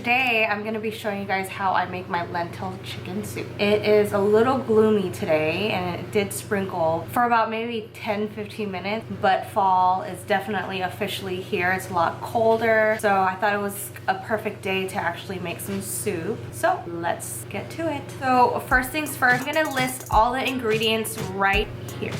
today I'm gonna be showing you guys how I make my lentil chicken soup. It is a little gloomy today and it did sprinkle for about maybe 10-15 minutes, but fall is definitely officially here. It's a lot colder, so I thought it was a perfect day to actually make some soup. So let's get to it. So first things first, I'm gonna list all the ingredients right here.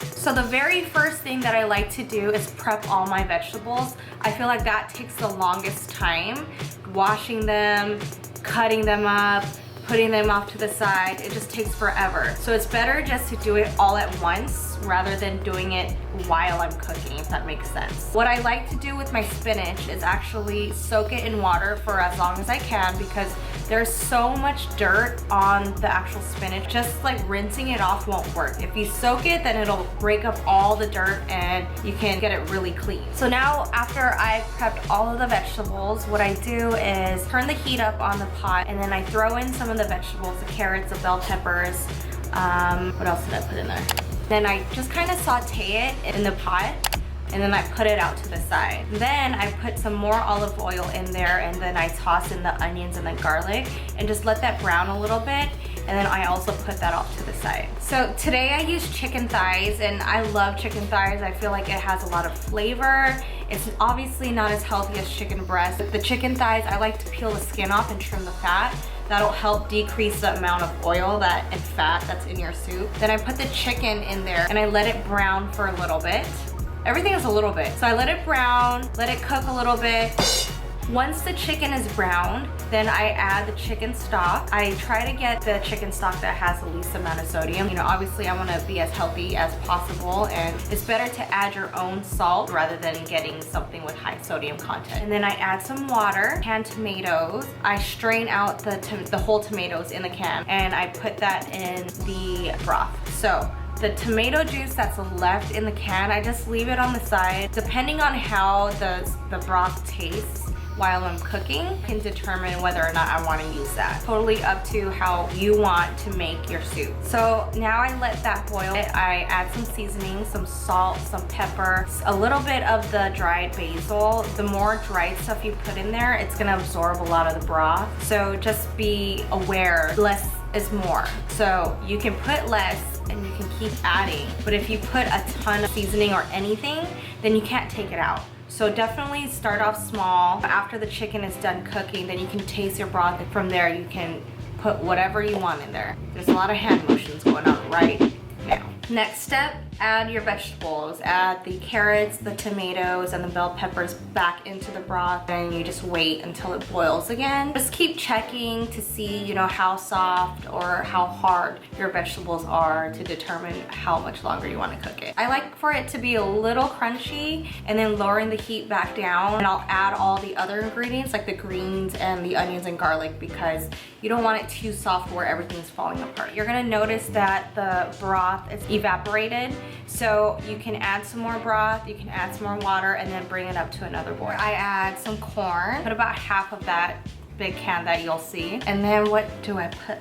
So the very first thing that I like to do is prep all my vegetables. I feel like that takes the longest time. Washing them, cutting them up, putting them off to the side, it just takes forever. So it's better just to do it all at once rather than doing it while I'm cooking, if that makes sense. What I like to do with my spinach is actually soak it in water for as long as I can because there's so much dirt on the actual spinach. Just like rinsing it off won't work. If you soak it, then it'll break up all the dirt and you can get it really clean. So now after I've prepped all of the vegetables, what I do is turn the heat up on the pot and then I throw in some of the vegetables, the carrots, the bell peppers. What else did I put in there? Then I just kind of saute it in the pot and then I put it out to the side. Then I put some more olive oil in there and then I toss in the onions and the garlic and just let that brown a little bit. And then I also put that off to the side. So today I used chicken thighs and I love chicken thighs. I feel like it has a lot of flavor. It's obviously not as healthy as chicken breast. The chicken thighs, I like to peel the skin off and trim the fat. That'll help decrease the amount of oil and fat that's in your soup. Then I put the chicken in there and I let it brown for a little bit. Everything is a little bit. So I let it brown, let it cook a little bit. Once the chicken is browned, then I add the chicken stock. I try to get the chicken stock that has the least amount of sodium. You know, obviously I want to be as healthy as possible and it's better to add your own salt rather than getting something with high sodium content. And then I add some water, canned tomatoes. I strain out the whole tomatoes in the can and I put that in the broth. So the tomato juice that's left in the can, I just leave it on the side. Depending on how the broth tastes while I'm cooking, can determine whether or not I want to use that. Totally up to how you want to make your soup. So now I let that boil. I add some seasoning, some salt, some pepper, a little bit of the dried basil. The more dried stuff you put in there, it's gonna absorb a lot of the broth. So just be aware, less is more. So you can put less and you can keep adding. But if you put a ton of seasoning or anything, then you can't take it out. So definitely start off small. After the chicken is done cooking, then you can taste your broth. And from there, you can put whatever you want in there. There's a lot of hand motions going on right now. Next step, add your vegetables. Add the carrots, the tomatoes, and the bell peppers back into the broth, and you just wait until it boils again. Just keep checking to see, you know, how soft or how hard your vegetables are to determine how much longer you want to cook it. I like for it to be a little crunchy and then lowering the heat back down, and I'll add all the other ingredients like the greens and the onions and garlic because you don't want it too soft where everything's falling apart. You're gonna notice that the broth is evaporated. So you can add some more broth, you can add some more water, and then bring it up to another boil. I add some corn, put about half of that big can that you'll see. And then what do I put?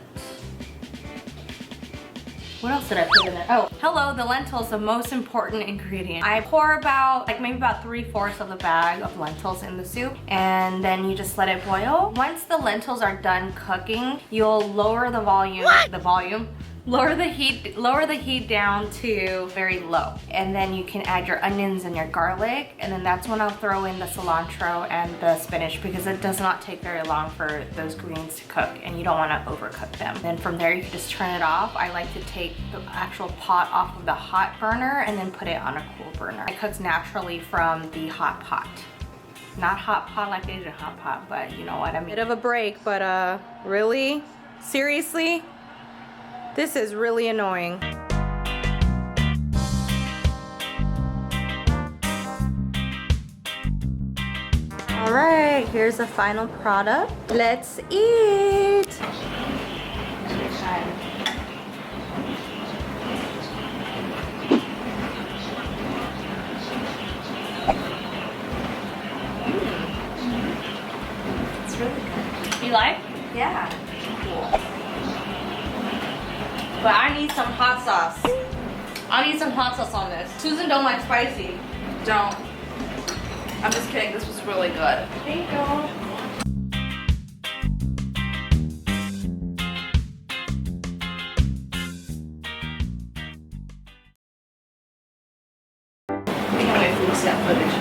What else did I put in there? Oh, hello, the lentils, the most important ingredient. I pour about, maybe about 3/4 of the bag of lentils in the soup, and then you just let it boil. Once the lentils are done cooking, you'll lower the volume, lower the heat down to very low. And then you can add your onions and your garlic, and then that's when I'll throw in the cilantro and the spinach because it does not take very long for those greens to cook and you don't want to overcook them. Then from there you can just turn it off. I like to take the actual pot off of the hot burner and then put it on a cool burner. It cooks naturally from the hot pot. Not hot pot like Asian hot pot, but you know what I mean. Bit of a break, but really? Seriously? This is really annoying. All right, here's the final product. Let's eat. It's really good. You like? Yeah. Cool. But I need some hot sauce. I need some hot sauce on this. Susan don't like spicy. Don't. I'm just kidding. This was really good. Thank you. We have my food stamp footage.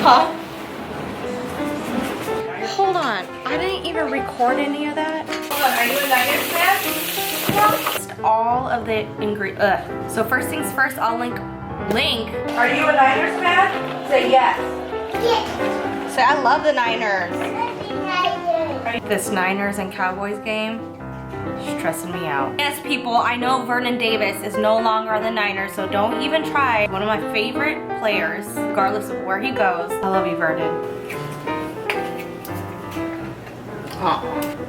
Huh? Hold on. I didn't even record any of that. Hold on, are you a Niners fan? All of the ingredients. So first things first, I'll link. Are you a Niners fan? Say yes. Say I love the Niners. This Niners and Cowboys game is stressing me out. Yes, people, I know Vernon Davis is no longer on the Niners, so don't even try. One of my favorite players, regardless of where he goes. I love you, Vernon. Oh.